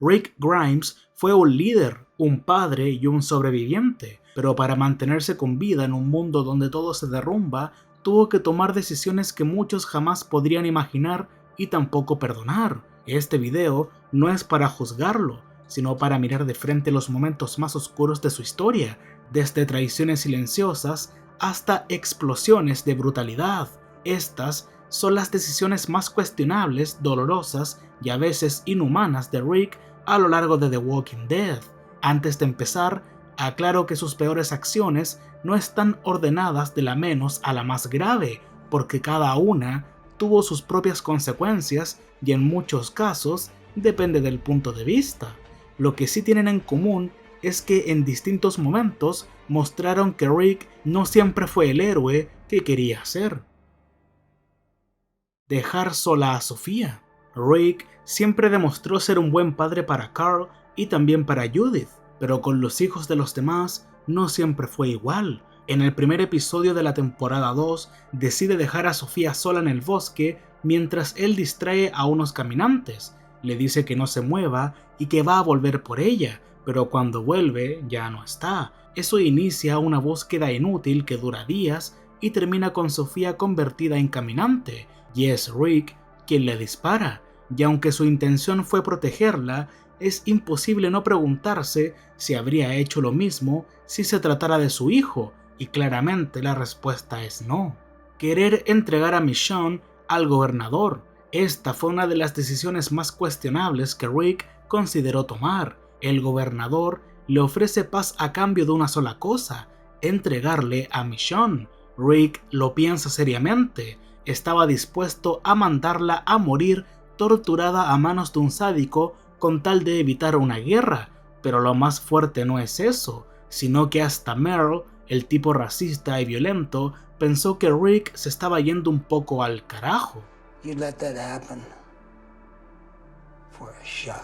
Rick Grimes fue un líder, un padre y un sobreviviente, pero para mantenerse con vida en un mundo donde todo se derrumba, tuvo que tomar decisiones que muchos jamás podrían imaginar y tampoco perdonar. Este video no es para juzgarlo, sino para mirar de frente los momentos más oscuros de su historia, desde traiciones silenciosas hasta explosiones de brutalidad. Estas son las decisiones más cuestionables, dolorosas y a veces inhumanas de Rick a lo largo de The Walking Dead. Antes de empezar, aclaro que sus peores acciones no están ordenadas de la menos a la más grave, porque cada una tuvo sus propias consecuencias y en muchos casos depende del punto de vista. Lo que sí tienen en común es que en distintos momentos mostraron que Rick no siempre fue el héroe que quería ser. Dejar sola a Sofía. Rick siempre demostró ser un buen padre para Carl y también para Judith, pero con los hijos de los demás no siempre fue igual. En el primer episodio de la temporada 2 decide dejar a Sofía sola en el bosque mientras él distrae a unos caminantes. Le dice que no se mueva y que va a volver por ella, pero cuando vuelve ya no está. Eso inicia una búsqueda inútil que dura días y termina con Sofía convertida en caminante, y es Rick quien le dispara, y aunque su intención fue protegerla, es imposible no preguntarse si habría hecho lo mismo si se tratara de su hijo, y claramente la respuesta es no. Querer entregar a Michonne al gobernador. Esta fue una de las decisiones más cuestionables que Rick consideró tomar. El gobernador le ofrece paz a cambio de una sola cosa: entregarle a Michonne. Rick lo piensa seriamente. Estaba dispuesto a mandarla a morir torturada a manos de un sádico con tal de evitar una guerra, pero lo más fuerte no es eso, sino que hasta Merle, el tipo racista y violento, pensó que Rick se estaba yendo un poco al carajo. You let that happen for a shot.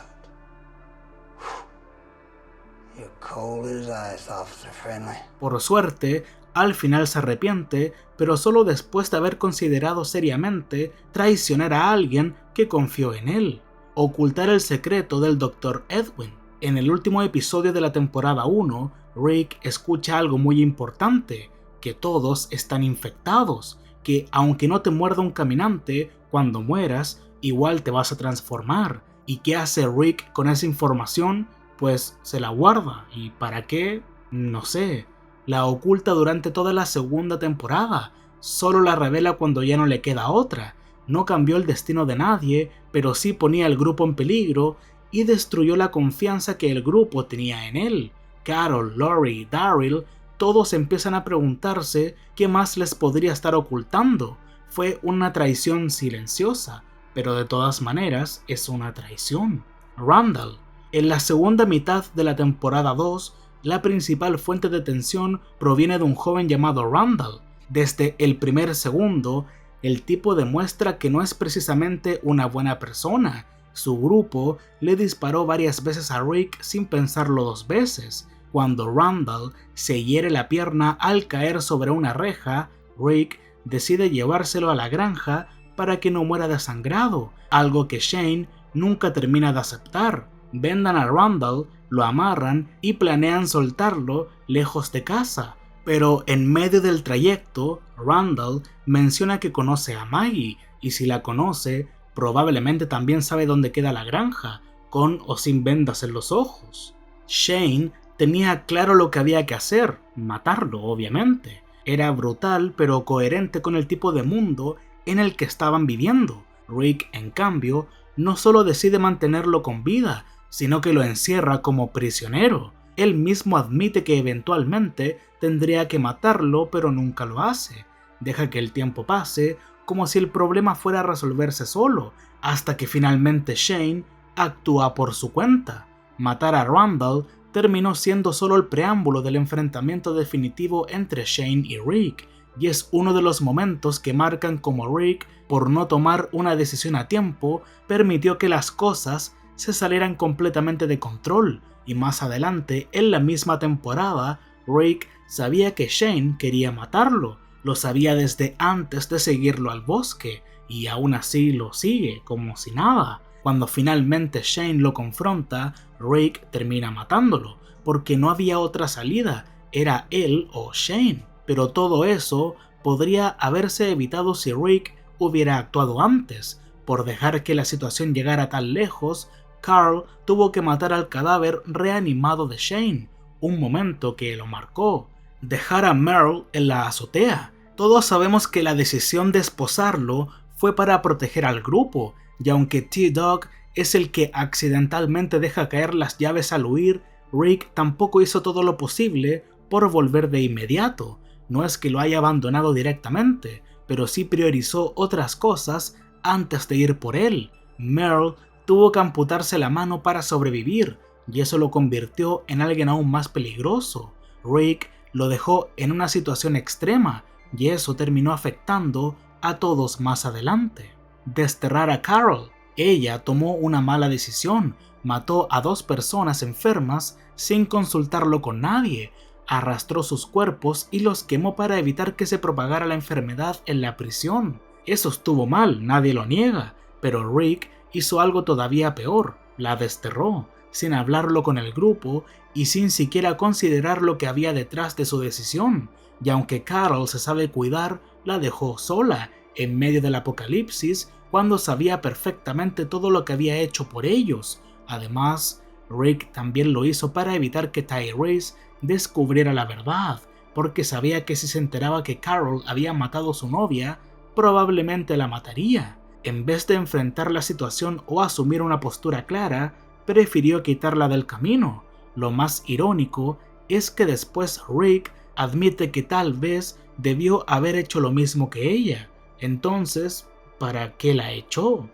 You're cold as ice, Officer Friendly. Por suerte, al final se arrepiente, pero solo después de haber considerado seriamente traicionar a alguien que confió en él. Ocultar el secreto del Dr. Edwin. En el último episodio de la temporada 1, Rick escucha algo muy importante: que todos están infectados, que aunque no te muerda un caminante, cuando mueras, igual te vas a transformar. ¿Y qué hace Rick con esa información? Pues se la guarda. ¿Y para qué? No sé. La oculta durante toda la segunda temporada. Solo la revela cuando ya no le queda otra. No cambió el destino de nadie, pero sí ponía al grupo en peligro y destruyó la confianza que el grupo tenía en él. Carol, Lori y Daryl todos empiezan a preguntarse qué más les podría estar ocultando. Fue una traición silenciosa, pero de todas maneras es una traición. Randall. En la segunda mitad de la temporada 2, la principal fuente de tensión proviene de un joven llamado Randall. Desde el primer segundo, el tipo demuestra que no es precisamente una buena persona. Su grupo le disparó varias veces a Rick sin pensarlo dos veces. Cuando Randall se hiere la pierna al caer sobre una reja, Rick decide llevárselo a la granja para que no muera desangrado, algo que Shane nunca termina de aceptar. Vendan a Randall, lo amarran y planean soltarlo lejos de casa. Pero en medio del trayecto, Randall menciona que conoce a Maggie, y si la conoce, probablemente también sabe dónde queda la granja, con o sin vendas en los ojos. Shane tenía claro lo que había que hacer: matarlo, obviamente. Era brutal, pero coherente con el tipo de mundo en el que estaban viviendo. Rick, en cambio, no solo decide mantenerlo con vida, sino que lo encierra como prisionero. Él mismo admite que eventualmente tendría que matarlo, pero nunca lo hace. Deja que el tiempo pase, como si el problema fuera a resolverse solo, hasta que finalmente Shane actúa por su cuenta. Matar a Randall terminó siendo solo el preámbulo del enfrentamiento definitivo entre Shane y Rick, y es uno de los momentos que marcan cómo Rick, por no tomar una decisión a tiempo, permitió que las cosas se salieran completamente de control. Y más adelante, en la misma temporada, Rick sabía que Shane quería matarlo. Lo sabía desde antes de seguirlo al bosque, y aún así lo sigue, como si nada. Cuando finalmente Shane lo confronta, Rick termina matándolo, porque no había otra salida, era él o Shane. Pero todo eso podría haberse evitado si Rick hubiera actuado antes. Por dejar que la situación llegara tan lejos, Carl tuvo que matar al cadáver reanimado de Shane, un momento que lo marcó. Dejar a Merle en la azotea. Todos sabemos que la decisión de esposarlo fue para proteger al grupo, y aunque T-Dog es el que accidentalmente deja caer las llaves al huir, Rick tampoco hizo todo lo posible por volver de inmediato. No es que lo haya abandonado directamente, pero sí priorizó otras cosas antes de ir por él. Merle tuvo que amputarse la mano para sobrevivir, y eso lo convirtió en alguien aún más peligroso. Rick lo dejó en una situación extrema, y eso terminó afectando a todos más adelante. Desterrar a Carol. Ella tomó una mala decisión, mató a 2 personas enfermas sin consultarlo con nadie, arrastró sus cuerpos y los quemó para evitar que se propagara la enfermedad en la prisión. Eso estuvo mal, nadie lo niega, pero Rick hizo algo todavía peor, la desterró, sin hablarlo con el grupo y sin siquiera considerar lo que había detrás de su decisión, y aunque Carol se sabe cuidar, la dejó sola, en medio del apocalipsis, cuando sabía perfectamente todo lo que había hecho por ellos. Además, Rick también lo hizo para evitar que Tyrese descubriera la verdad, porque sabía que si se enteraba que Carol había matado a su novia, probablemente la mataría. En vez de enfrentar la situación o asumir una postura clara, prefirió quitarla del camino. Lo más irónico es que después Rick admite que tal vez debió haber hecho lo mismo que ella. Entonces, ¿para qué la echó?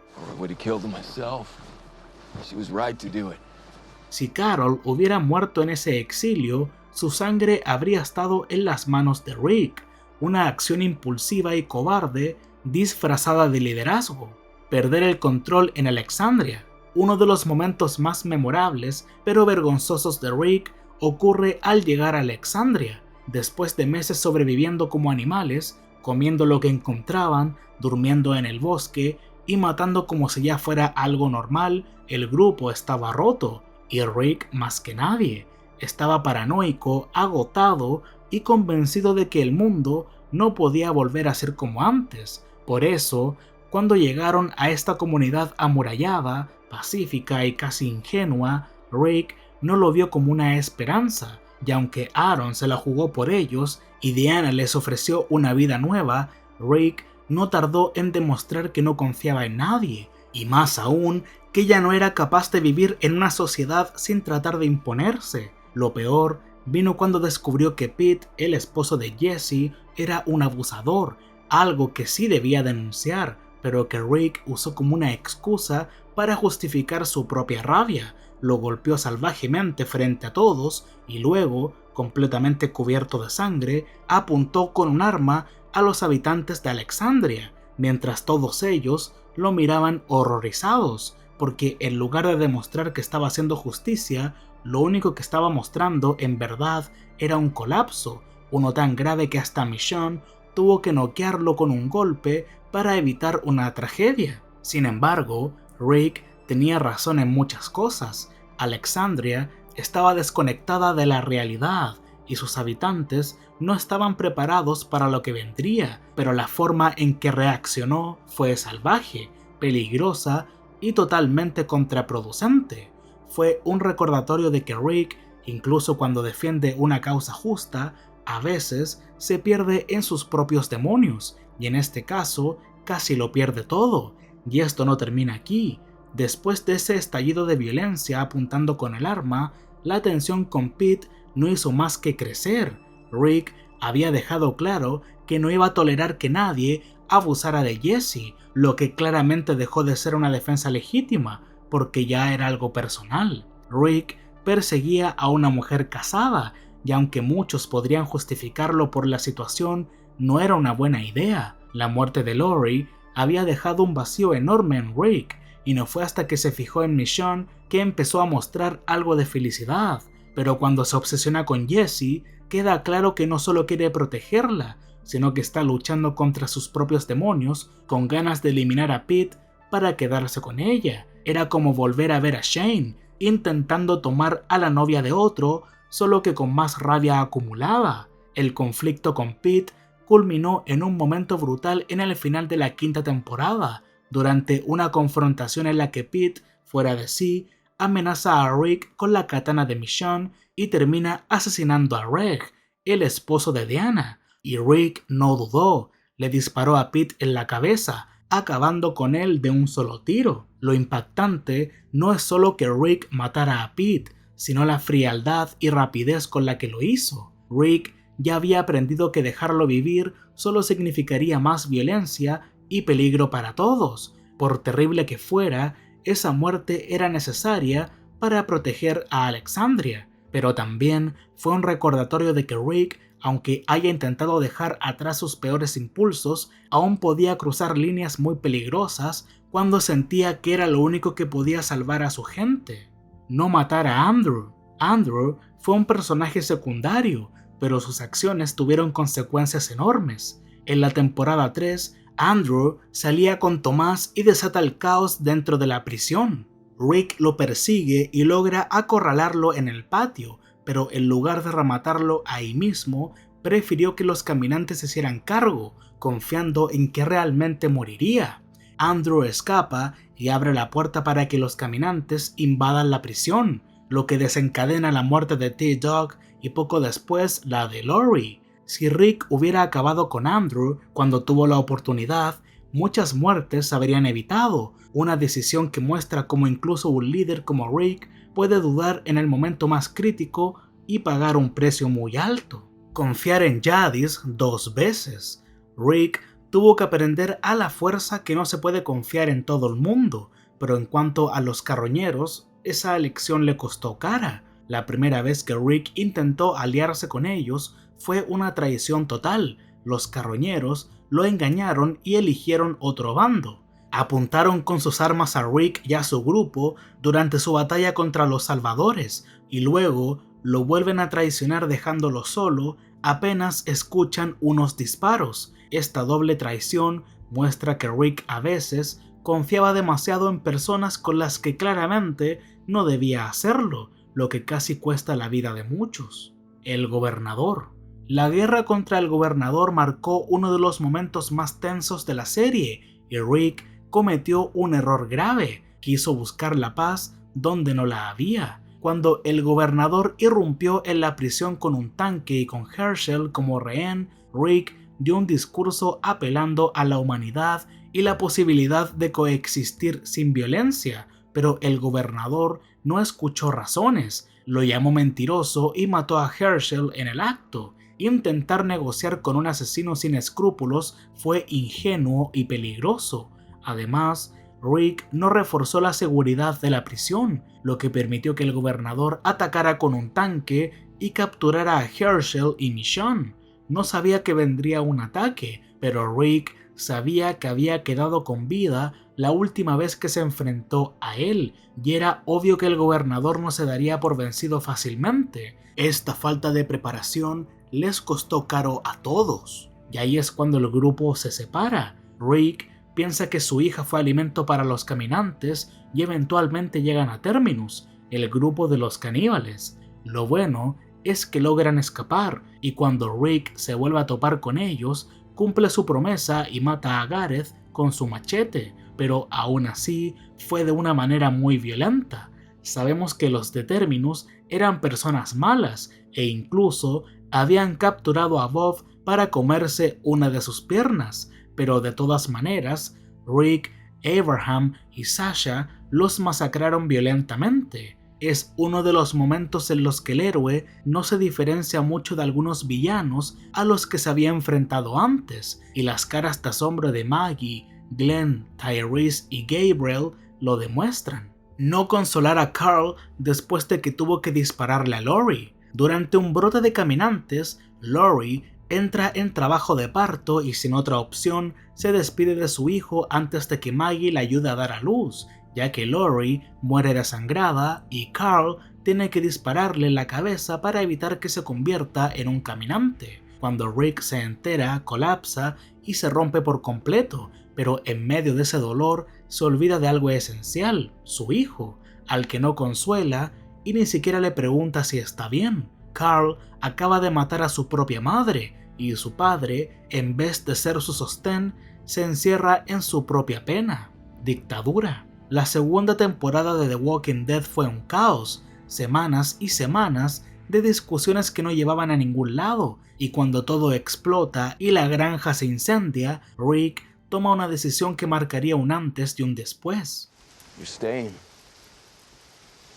Si Carol hubiera muerto en ese exilio, su sangre habría estado en las manos de Rick, una acción impulsiva y cobarde disfrazada de liderazgo. Perder el control en Alexandria. Uno de los momentos más memorables pero vergonzosos de Rick ocurre al llegar a Alexandria. Después de meses sobreviviendo como animales, comiendo lo que encontraban, durmiendo en el bosque y matando como si ya fuera algo normal, el grupo estaba roto, y Rick más que nadie. Estaba paranoico, agotado y convencido de que el mundo no podía volver a ser como antes. Por eso, cuando llegaron a esta comunidad amurallada, pacífica y casi ingenua, Rick no lo vio como una esperanza, y aunque Aaron se la jugó por ellos y Diana les ofreció una vida nueva, Rick no tardó en demostrar que no confiaba en nadie, y más aún, que ya no era capaz de vivir en una sociedad sin tratar de imponerse. Lo peor vino cuando descubrió que Pete, el esposo de Jesse, era un abusador, algo que sí debía denunciar, pero que Rick usó como una excusa para justificar su propia rabia. Lo golpeó salvajemente frente a todos y luego, completamente cubierto de sangre, apuntó con un arma a los habitantes de Alexandria, mientras todos ellos lo miraban horrorizados, porque en lugar de demostrar que estaba haciendo justicia, lo único que estaba mostrando en verdad era un colapso, uno tan grave que hasta Michonne tuvo que noquearlo con un golpe para evitar una tragedia. Sin embargo, Rick tenía razón en muchas cosas. Alexandria estaba desconectada de la realidad y sus habitantes no estaban preparados para lo que vendría, pero la forma en que reaccionó fue salvaje, peligrosa y totalmente contraproducente. Fue un recordatorio de que Rick, incluso cuando defiende una causa justa, a veces se pierde en sus propios demonios, y en este caso casi lo pierde todo. Y esto no termina aquí. Después de ese estallido de violencia apuntando con el arma, la tensión con Pete no hizo más que crecer. Rick había dejado claro que no iba a tolerar que nadie abusara de Jesse, lo que claramente dejó de ser una defensa legítima, porque ya era algo personal. Rick perseguía a una mujer casada, y aunque muchos podrían justificarlo por la situación, no era una buena idea. La muerte de Lori había dejado un vacío enorme en Rick, y no fue hasta que se fijó en Michonne que empezó a mostrar algo de felicidad. Pero cuando se obsesiona con Jesse, queda claro que no solo quiere protegerla, sino que está luchando contra sus propios demonios, con ganas de eliminar a Pete para quedarse con ella. Era como volver a ver a Shane intentando tomar a la novia de otro, solo que con más rabia acumulada. El conflicto con Pete culminó en un momento brutal en el final de la quinta temporada, durante una confrontación en la que Pete, fuera de sí, amenaza a Rick con la katana de Michonne y termina asesinando a Reg, el esposo de Diana, y Rick no dudó, le disparó a Pete en la cabeza, acabando con él de un solo tiro. Lo impactante no es solo que Rick matara a Pete, sino la frialdad y rapidez con la que lo hizo. Rick ya había aprendido que dejarlo vivir solo significaría más violencia y peligro para todos. Por terrible que fuera, esa muerte era necesaria para proteger a Alexandria, pero también fue un recordatorio de que Rick, aunque haya intentado dejar atrás sus peores impulsos, aún podía cruzar líneas muy peligrosas cuando sentía que era lo único que podía salvar a su gente. No matar a Andrew. Andrew fue un personaje secundario, pero sus acciones tuvieron consecuencias enormes. En la temporada 3, Andrew salía con Tomás y desata el caos dentro de la prisión. Rick lo persigue y logra acorralarlo en el patio, pero en lugar de rematarlo ahí mismo, prefirió que los caminantes se hicieran cargo, confiando en que realmente moriría. Andrew escapa y abre la puerta para que los caminantes invadan la prisión, lo que desencadena la muerte de T-Dog y poco después la de Lori. Si Rick hubiera acabado con Andrew cuando tuvo la oportunidad, muchas muertes se habrían evitado, una decisión que muestra cómo incluso un líder como Rick puede dudar en el momento más crítico y pagar un precio muy alto. Confiar en Jadis 2 veces. Rick tuvo que aprender a la fuerza que no se puede confiar en todo el mundo, pero en cuanto a los carroñeros, esa lección le costó cara. La primera vez que Rick intentó aliarse con ellos fue una traición total. Los carroñeros lo engañaron y eligieron otro bando. Apuntaron con sus armas a Rick y a su grupo durante su batalla contra los Salvadores y luego lo vuelven a traicionar dejándolo solo apenas escuchan unos disparos. Esta doble traición muestra que Rick a veces confiaba demasiado en personas con las que claramente no debía hacerlo, lo que casi cuesta la vida de muchos. El gobernador. La guerra contra el gobernador marcó uno de los momentos más tensos de la serie y Rick cometió un error grave. Quiso buscar la paz donde no la había. Cuando el gobernador irrumpió en la prisión con un tanque y con Herschel como rehén, Rick dio un discurso apelando a la humanidad y la posibilidad de coexistir sin violencia, pero el gobernador no escuchó razones, lo llamó mentiroso y mató a Herschel en el acto. Intentar negociar con un asesino sin escrúpulos fue ingenuo y peligroso. Además, Rick no reforzó la seguridad de la prisión, lo que permitió que el gobernador atacara con un tanque y capturara a Herschel y Michonne. No sabía que vendría un ataque, pero Rick sabía que había quedado con vida la última vez que se enfrentó a él, y era obvio que el gobernador no se daría por vencido fácilmente. Esta falta de preparación les costó caro a todos, y ahí es cuando el grupo se separa. Rick piensa que su hija fue alimento para los caminantes y eventualmente llegan a Terminus, el grupo de los caníbales. Lo bueno es que logran escapar y cuando Rick se vuelve a topar con ellos, cumple su promesa y mata a Gareth con su machete, pero aún así fue de una manera muy violenta. Sabemos que los de Terminus eran personas malas e incluso habían capturado a Bob para comerse una de sus piernas, pero de todas maneras, Rick, Abraham y Sasha los masacraron violentamente. Es uno de los momentos en los que el héroe no se diferencia mucho de algunos villanos a los que se había enfrentado antes, y las caras de asombro de Maggie, Glenn, Tyrese y Gabriel lo demuestran. No consolar a Carl después de que tuvo que dispararle a Lori. Durante un brote de caminantes, Lori entra en trabajo de parto y sin otra opción se despide de su hijo antes de que Maggie la ayude a dar a luz, ya que Lori muere desangrada y Carl tiene que dispararle en la cabeza para evitar que se convierta en un caminante. Cuando Rick se entera, colapsa y se rompe por completo, pero en medio de ese dolor se olvida de algo esencial, su hijo, al que no consuela y ni siquiera le pregunta si está bien. Carl acaba de matar a su propia madre y su padre, en vez de ser su sostén, se encierra en su propia pena. Dictadura. La segunda temporada de The Walking Dead fue un caos, semanas y semanas de discusiones que no llevaban a ningún lado, y cuando todo explota y la granja se incendia, Rick toma una decisión que marcaría un antes y un después. You're staying.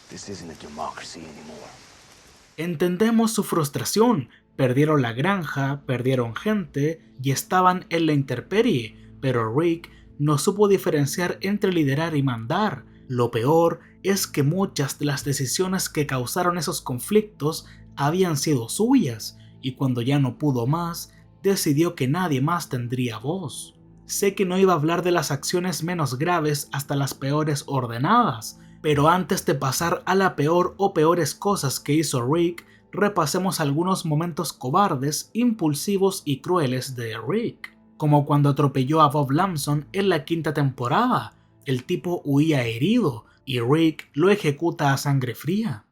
This isn't a democracy anymore. Entendemos su frustración, perdieron la granja, perdieron gente y estaban en la intemperie, pero Rick no supo diferenciar entre liderar y mandar. Lo peor es que muchas de las decisiones que causaron esos conflictos habían sido suyas, y cuando ya no pudo más, decidió que nadie más tendría voz. Sé que no iba a hablar de las acciones menos graves hasta las peores ordenadas, pero antes de pasar a la peor o peores cosas que hizo Rick, repasemos algunos momentos cobardes, impulsivos y crueles de Rick, como cuando atropelló a Bob Lamson en la quinta temporada. El tipo huía herido y Rick lo ejecuta a sangre fría.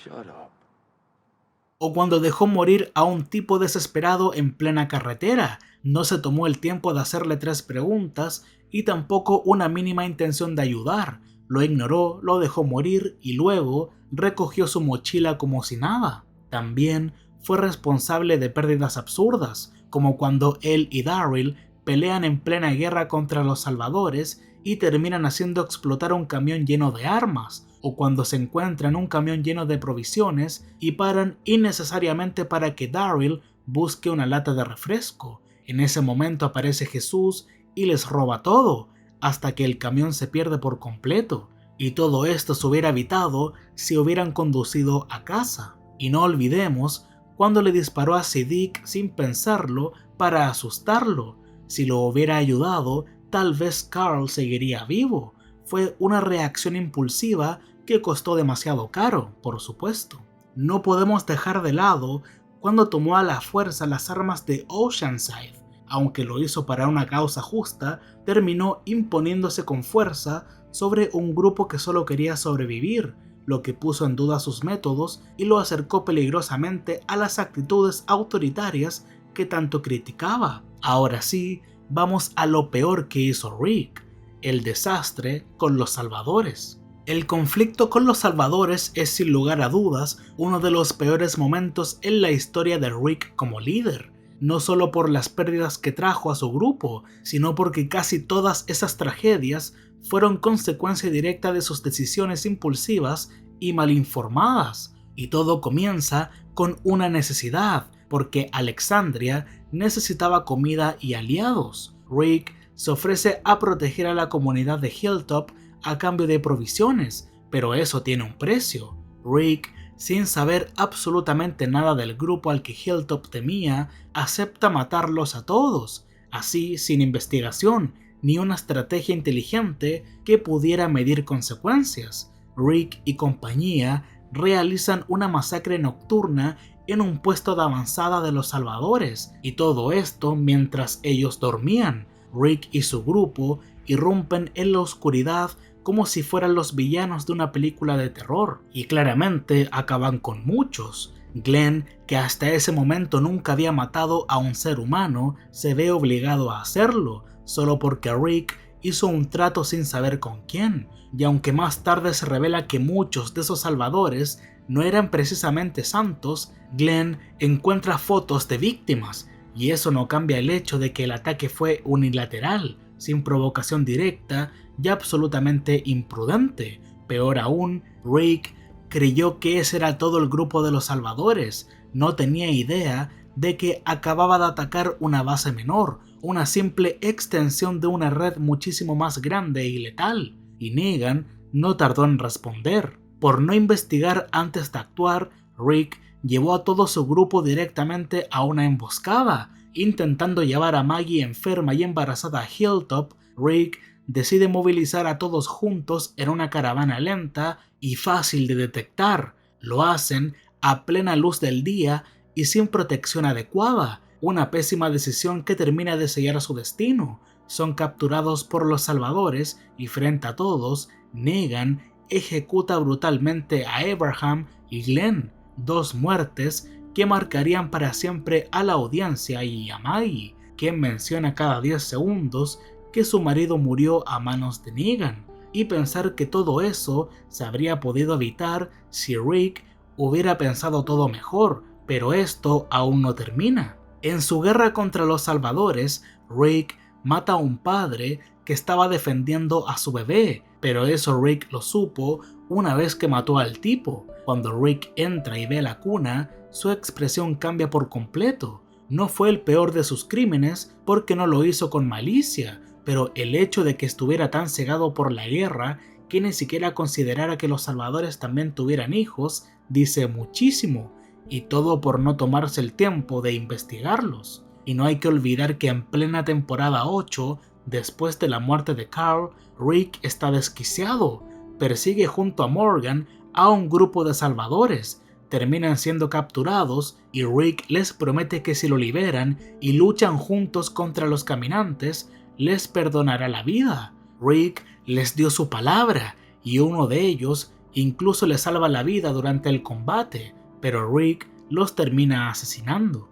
Shut up. O cuando dejó morir a un tipo desesperado en plena carretera, no se tomó el tiempo de hacerle 3 preguntas y tampoco una mínima intención de ayudar. Lo ignoró, lo dejó morir y luego recogió su mochila como si nada. También fue responsable de pérdidas absurdas, como cuando él y Daryl pelean en plena guerra contra los salvadores y terminan haciendo explotar un camión lleno de armas, o cuando se encuentran un camión lleno de provisiones y paran innecesariamente para que Daryl busque una lata de refresco. En ese momento aparece Jesús y les roba todo, hasta que el camión se pierde por completo, y todo esto se hubiera evitado si hubieran conducido a casa. Y no olvidemos cuando le disparó a Siddiq sin pensarlo para asustarlo. Si lo hubiera ayudado, tal vez Carl seguiría vivo. Fue una reacción impulsiva que costó demasiado caro, por supuesto. No podemos dejar de lado cuando tomó a la fuerza las armas de Oceanside. Aunque lo hizo para una causa justa, terminó imponiéndose con fuerza sobre un grupo que solo quería sobrevivir, lo que puso en duda sus métodos y lo acercó peligrosamente a las actitudes autoritarias que tanto criticaba. Ahora sí, vamos a lo peor que hizo Rick, el desastre con los salvadores. El conflicto con los salvadores es sin lugar a dudas uno de los peores momentos en la historia de Rick como líder. No solo por las pérdidas que trajo a su grupo, sino porque casi todas esas tragedias fueron consecuencia directa de sus decisiones impulsivas y mal informadas. Y todo comienza con una necesidad, porque Alexandria necesitaba comida y aliados. Rick se ofrece a proteger a la comunidad de Hilltop a cambio de provisiones, pero eso tiene un precio. Rick, sin saber absolutamente nada del grupo al que Hilltop temía, acepta matarlos a todos, así sin investigación ni una estrategia inteligente que pudiera medir consecuencias. Rick y compañía realizan una masacre nocturna en un puesto de avanzada de los salvadores, y todo esto mientras ellos dormían. Rick y su grupo irrumpen en la oscuridad como si fueran los villanos de una película de terror, y claramente acaban con muchos. Glenn, que hasta ese momento nunca había matado a un ser humano, se ve obligado a hacerlo, solo porque Rick hizo un trato sin saber con quién, y aunque más tarde se revela que muchos de esos salvadores no eran precisamente santos, Glenn encuentra fotos de víctimas, y eso no cambia el hecho de que el ataque fue unilateral, sin provocación directa y absolutamente imprudente. Peor aún, Rick creyó que ese era todo el grupo de los salvadores, no tenía idea de que acababa de atacar una base menor, una simple extensión de una red muchísimo más grande y letal, y Negan no tardó en responder. Por no investigar antes de actuar, Rick llevó a todo su grupo directamente a una emboscada. Intentando llevar a Maggie enferma y embarazada a Hilltop, Rick decide movilizar a todos juntos en una caravana lenta y fácil de detectar. Lo hacen a plena luz del día y sin protección adecuada, una pésima decisión que termina de sellar su destino. son capturados por los salvadores y frente a todos, Negan ejecuta brutalmente a Abraham y Glenn, 2 muertes que marcarían para siempre a la audiencia y a Maggie, quien menciona cada 10 segundos que su marido murió a manos de Negan, y pensar que todo eso se habría podido evitar si Rick hubiera pensado todo mejor, pero esto aún no termina. En su guerra contra los salvadores, Rick mata a un padre que estaba defendiendo a su bebé, pero eso Rick lo supo una vez que mató al tipo. Cuando Rick entra y ve la cuna, su expresión cambia por completo. No fue el peor de sus crímenes porque no lo hizo con malicia, pero el hecho de que estuviera tan cegado por la guerra que ni siquiera considerara que los salvadores también tuvieran hijos, dice muchísimo, y todo por no tomarse el tiempo de investigarlos. Y no hay que olvidar que en plena temporada 8, después de la muerte de Carl, Rick está desquiciado, persigue junto a Morgan a un grupo de salvadores, terminan siendo capturados y Rick les promete que si lo liberan y luchan juntos contra los caminantes, les perdonará la vida. Rick les dio su palabra y uno de ellos incluso les salva la vida durante el combate, pero Rick los termina asesinando.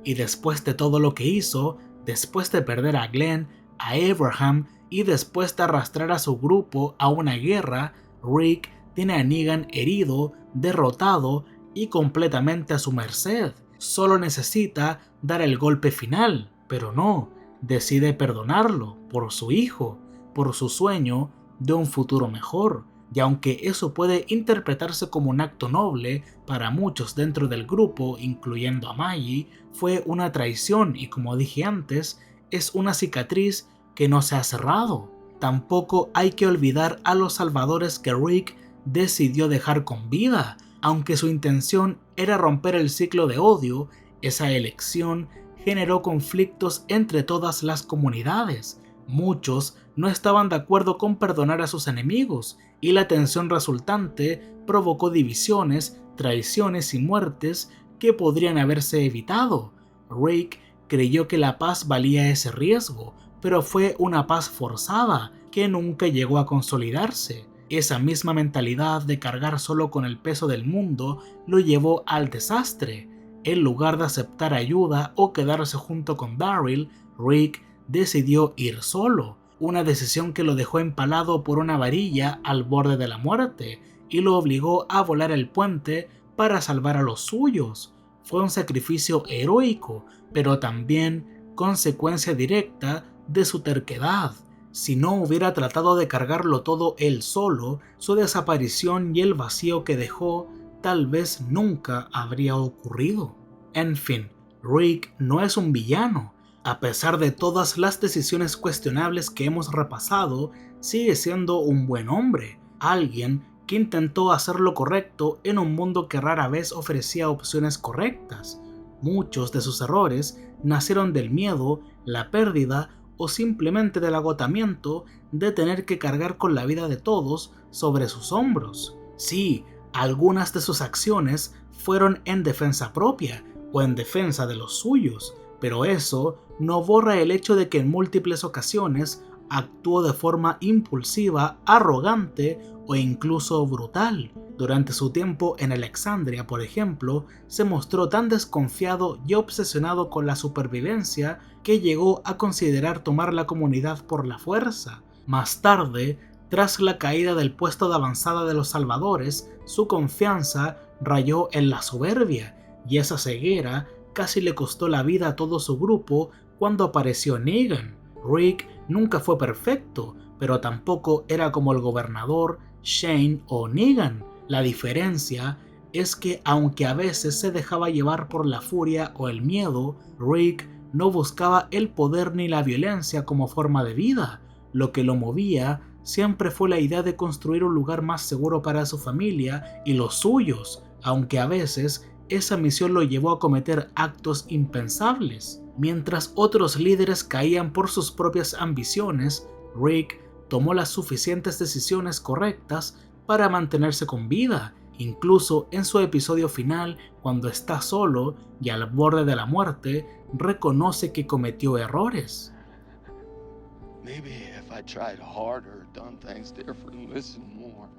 Y después de todo lo que hizo, después de perder a Glenn, a Abraham y después de arrastrar a su grupo a una guerra, Rick tiene a Negan herido, derrotado y completamente a su merced. Solo necesita dar el golpe final, pero no, decide perdonarlo por su hijo, por su sueño de un futuro mejor. Y aunque eso puede interpretarse como un acto noble para muchos dentro del grupo, incluyendo a Maggie, fue una traición y, como dije antes, es una cicatriz que no se ha cerrado. Tampoco hay que olvidar a los salvadores que Rick decidió dejar con vida. Aunque su intención era romper el ciclo de odio, esa elección generó conflictos entre todas las comunidades. Muchos no estaban de acuerdo con perdonar a sus enemigos, y la tensión resultante provocó divisiones, traiciones y muertes que podrían haberse evitado. Rick creyó que la paz valía ese riesgo, pero fue una paz forzada que nunca llegó a consolidarse. Esa misma mentalidad de cargar solo con el peso del mundo lo llevó al desastre. En lugar de aceptar ayuda o quedarse junto con Daryl, Rick decidió ir solo, una decisión que lo dejó empalado por una varilla al borde de la muerte y lo obligó a volar el puente para salvar a los suyos. Fue un sacrificio heroico, pero también consecuencia directa de su terquedad. Si no hubiera tratado de cargarlo todo él solo, su desaparición y el vacío que dejó tal vez nunca habría ocurrido. En fin, Rick no es un villano. A pesar de todas las decisiones cuestionables que hemos repasado, sigue siendo un buen hombre, alguien que intentó hacer lo correcto en un mundo que rara vez ofrecía opciones correctas. Muchos de sus errores nacieron del miedo, la pérdida o simplemente del agotamiento de tener que cargar con la vida de todos sobre sus hombros. Sí, algunas de sus acciones fueron en defensa propia o en defensa de los suyos, pero eso no borra el hecho de que en múltiples ocasiones actuó de forma impulsiva, arrogante o incluso brutal. Durante su tiempo en Alexandria, por ejemplo, se mostró tan desconfiado y obsesionado con la supervivencia que llegó a considerar tomar la comunidad por la fuerza. Más tarde, tras la caída del puesto de avanzada de los salvadores, su confianza rayó en la soberbia, y esa ceguera casi le costó la vida a todo su grupo cuando apareció Negan. Rick nunca fue perfecto, pero tampoco era como el gobernador, Shane o Negan. La diferencia es que aunque a veces se dejaba llevar por la furia o el miedo, Rick no buscaba el poder ni la violencia como forma de vida. Lo que lo movía siempre fue la idea de construir un lugar más seguro para su familia y los suyos, aunque a veces esa misión lo llevó a cometer actos impensables. Mientras otros líderes caían por sus propias ambiciones, Rick tomó las suficientes decisiones correctas para mantenerse con vida Incluso en su episodio final, cuando está solo y al borde de la muerte, reconoce que cometió errores. Maybe if I tried harder, done things different, listened more.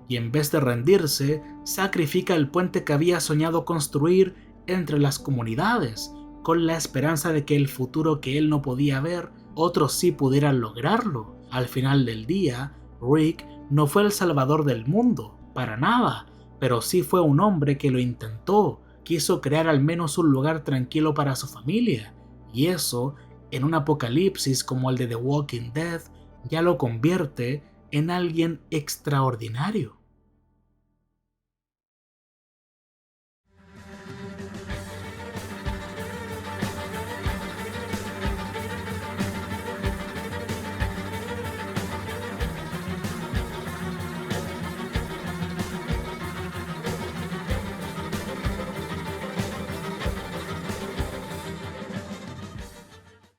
Y en vez de rendirse, sacrifica el puente que había soñado construir entre las comunidades, con la esperanza de que el futuro que él no podía ver, otros sí pudieran lograrlo. Al final del día, Rick no fue el salvador del mundo, para nada, pero sí fue un hombre que lo intentó, quiso crear al menos un lugar tranquilo para su familia, y eso, en un apocalipsis como el de The Walking Dead, ya lo convierte en alguien extraordinario.